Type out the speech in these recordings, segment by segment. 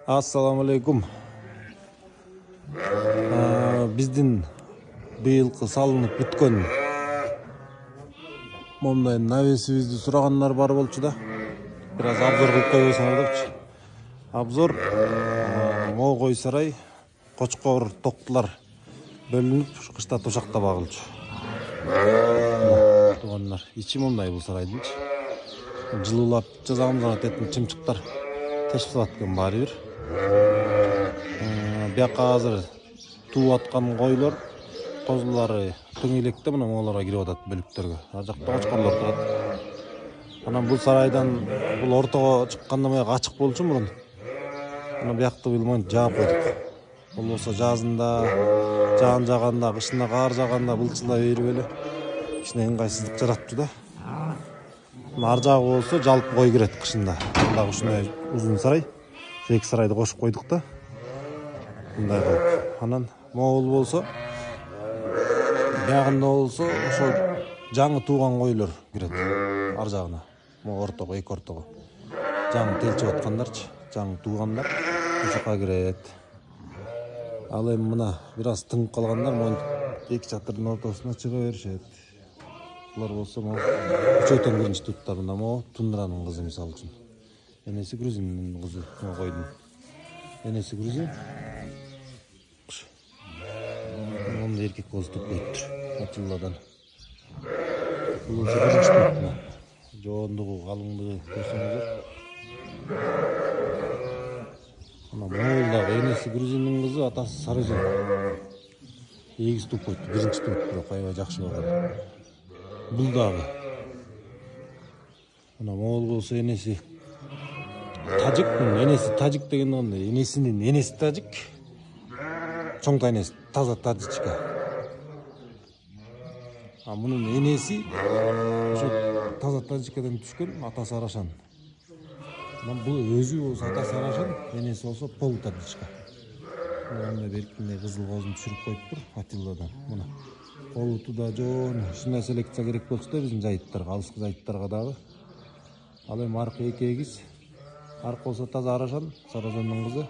Assalamu alaikum. Биздин быйылкы салынып бүткөн мондай навесибизди сурагандар бар болчу да. Бир аз обзор кылып койбосоңор депчи. Обзор Moo кой сарай, Кочкор, токтулар бөлүнүп кышта тушакта багылчу. Туугандар, ичи мондай бул сарайдынчы. Жылуулап жазамызга тетин чымчыктар тешип аткан баары бир. Бияка азыр тууп аткан койлор, козулары тең электе мына моолорго кирип атат бөлүктөргө. Ар жакта кочкорлор турат. Анан бул сарайдан бул ортого чыкканда маяк ачык болчу мурун. Анан биякты бул монтип жаап койдук. Болбосо жазында, жаан жаганда, кышында кар жаганда былчылдап берип эле кичине ыңгайсыздык жаратчу да. Ар жагы болсо жалпы кой кирет кышында. Дагы ушундай узун сарай. Эки сарайды кошуп койдук да. Мындай кылып. Анан могул болсо, биягында болсо ошо жаңы тууган койлор кирет ар жагына. Могу ортого, эки ортого. Жаңы телчип аткандарчы, жаңы туугандар ошока кирет. Ал эми мына бир аз тыңып калгандар монтип эки чатырдын ортосуна чыга беришет. Булар болсо могу үчөөтөн биринчи туттар мына могу Тундранын кызы мисалы үчүн. Энеси Грузиндин кызы, койдун. Энеси Грузин. Монда эркек коз туттур. Атылладан. Бул биринчи туттуна. Жоондугу, калыңдыгы көрсөңүздөр. Ана моолдагы энеси Грузиндин кызы, атасы Сарыжан. Эгиз туп койду, биринчи туп, бирок аябай жакшы болгон. Бул дагы. Ана моол болсо энеси тажик, энеси тажик деген кандай? Энесинин энеси тажик. Чоң энеси таза тажичка. А мунун энеси ошо таза тажикадан түшкөн, атасы Арашан. Анан бул өзү болсо атасы Арашан, энеси болсо пол тажичка. Мындай беркиндей кызыл козун түшүрүп коюптур Атилладан. Мына колуту да жоон, ушундай селекция керек болчу да биздин жайыттарга, алыскы жайыттарга дагы. Ал эми аркы эки эгиз. Аркы болсо таза Арашан, Сарыжандын кызы,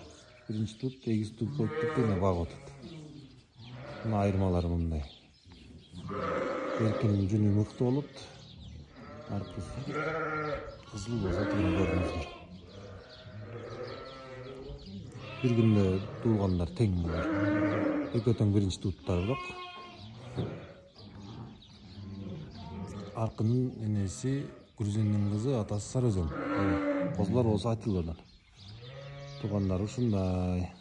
биринчи туп, эгиз туп коюптур, эне багып атат. Мына айырмалары мындай. Эркинин жүнү мыкты болот. Аркысы кызыл болсо тигини көрүңүздөр. Бир күндө туулгандар тең булар. Экөө тең биринчи туттар бирок. Аркынын энеси Грузиндин кызы, атасы Сарыжан. Козулар болсо Атилладан. Туугандар ушундай.